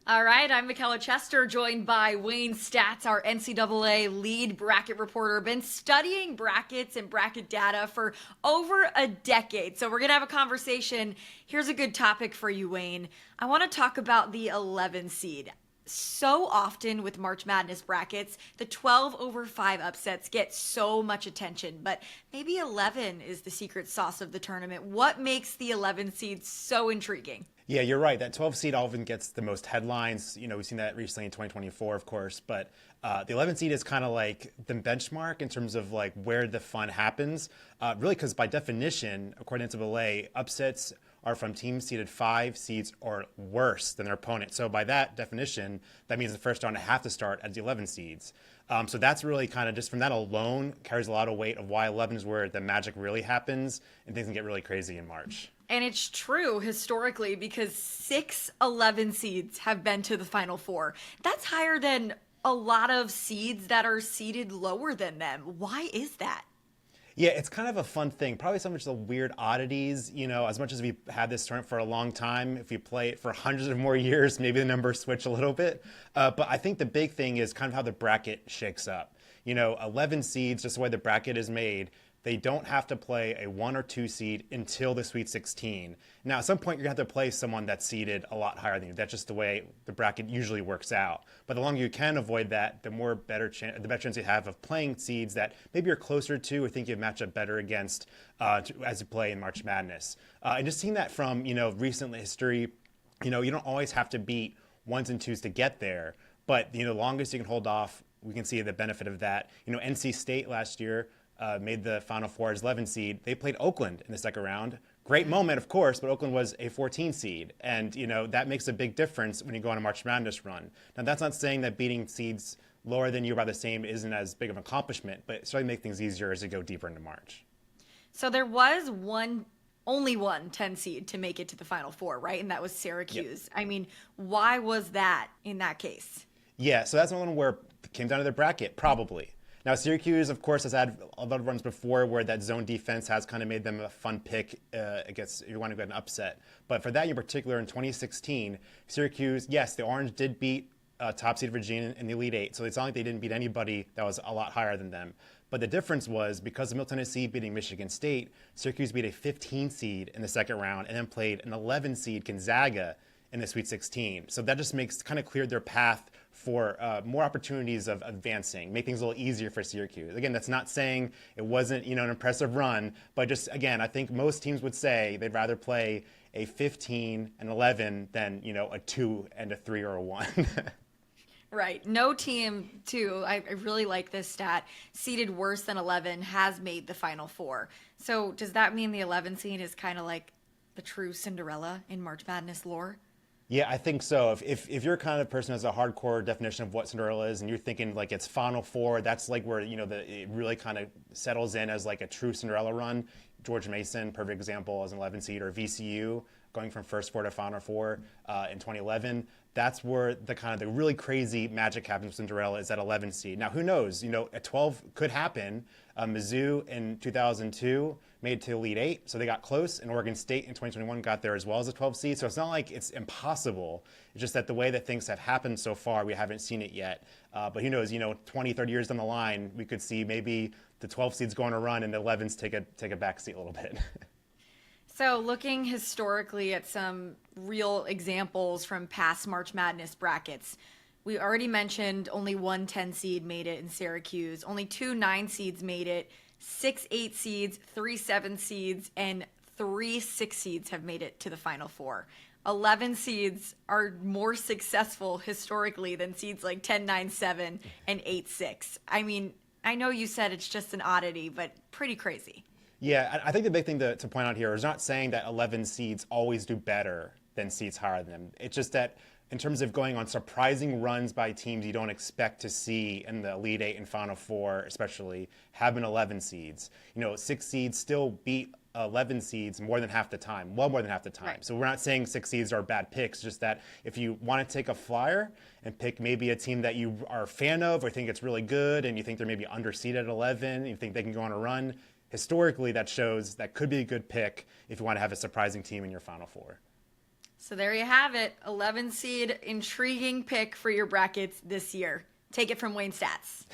All right, I'm Michaela Chester, joined by Wayne Staats, our NCAA lead bracket reporter. Been studying brackets and bracket data for over a decade. So we're going to have a conversation. Here's a good topic for you, Wayne. I want to talk about the 11 seed. So often with March Madness brackets, the 12 over 5 upsets get so much attention, but maybe 11 is the secret sauce of the tournament. What makes the 11 seed so intriguing? Yeah, you're right. That 12 seed often gets the most headlines. We've seen that recently in 2024, of course. But the 11 seed is kind of like the benchmark in terms of like where the fun happens. Really, because by definition, according to NCAA, upsets are from teams seeded 5 seeds or worse than their opponent. So by that definition, that means the first round have to start at the 11 seeds. So that's really kind of just from that alone carries a lot of weight of why 11 is where the magic really happens and things can get really crazy in March. And it's true historically because 6 11 seeds have been to the Final Four. That's higher than a lot of seeds that are seeded lower than them. Why is that? Yeah, it's kind of a fun thing. Probably some of the weird oddities. As much as we've had this tournament for a long time, if you play it for hundreds of more years, maybe the numbers switch a little bit. But I think the big thing is kind of how the bracket shakes up. 11 seeds, just the way the bracket is made, they don't have to play a 1 or 2 seed until the Sweet 16. Now, at some point, you're going to have to play someone that's seeded a lot higher than you. That's just the way the bracket usually works out. But the longer you can avoid that, the better chance you have of playing seeds that maybe you're closer to or think you match up better against as you play in March Madness. And just seeing that from, recent history, you don't always have to beat 1s and 2s to get there. But, the longest you can hold off, we can see the benefit of that. NC State last year, made the Final Four as 11 seed. They played Oakland in the second round. Great moment, of course, but Oakland was a 14 seed. And, that makes a big difference when you go on a March Madness run. Now, that's not saying that beating seeds lower than you by the same isn't as big of an accomplishment, but it certainly makes things easier as you go deeper into March. So there was only one 10 seed to make it to the Final Four, right? And that was Syracuse. Yep. I mean, why was that in that case? Yeah, so that's one where it came down to the bracket, probably. Now, Syracuse, of course, has had a lot of runs before where that zone defense has kind of made them a fun pick against if you want to get an upset. But for that in particular, in 2016, Syracuse, yes, the Orange did beat top seed Virginia in the Elite Eight. So it's not like they didn't beat anybody that was a lot higher than them. But the difference was because of Middle Tennessee beating Michigan State, Syracuse beat a 15 seed in the second round and then played an 11 seed Gonzaga in the Sweet 16. So that just makes kind of cleared their path for more opportunities of advancing, make things a little easier for Syracuse. Again, that's not saying it wasn't, an impressive run, but just, again, I think most teams would say they'd rather play a 15 and 11 than, a 2 and a 3 or a 1. Right. No team, too, I really like this stat, seeded worse than 11 has made the Final Four. So does that mean the 11 seed is kind of like the true Cinderella in March Madness lore? Yeah, I think so. If you're kind of person who has a hardcore definition of what Cinderella is, and you're thinking like it's Final Four, that's like where it really kind of settles in as like a true Cinderella run. George Mason, perfect example, as an 11 seed, or VCU going from first four to Final Four in 2011. That's where the really crazy magic happens with Cinderella is that 11 seed. Now, who knows? A 12 could happen. Mizzou in 2002 made it to Elite Eight, so they got close, and Oregon State in 2021 got there as well as a 12 seed. So it's not like it's impossible. It's just that the way that things have happened so far, we haven't seen it yet. But who knows? 20, 30 years down the line, we could see maybe the 12 seeds go on a run and the 11s take a back seat a little bit. So looking historically at some real examples from past March Madness brackets, we already mentioned only one 10 seed made it in Syracuse. Only 2 9 seeds made it. 6 8 seeds, 3 7 seeds, and 3 6 seeds have made it to the Final Four. 11 seeds are more successful historically than seeds like 10 9 7 and 8 6. I mean, I know you said it's just an oddity, but pretty crazy. Yeah, I think the big thing to point out here is not saying that 11 seeds always do better than seeds higher than them. It's just that in terms of going on surprising runs by teams you don't expect to see in the Elite Eight and Final Four, especially, have been 11 seeds. 6 seeds still beat 11 seeds more than half the time, well more than half the time. Right. So we're not saying 6 seeds are bad picks, just that if you want to take a flyer and pick maybe a team that you are a fan of or think it's really good and you think they're maybe underseeded at 11, and you think they can go on a run, historically that shows that could be a good pick if you want to have a surprising team in your Final Four. So there you have it. 11 seed, intriguing pick for your brackets this year. Take it from Wayne Staats.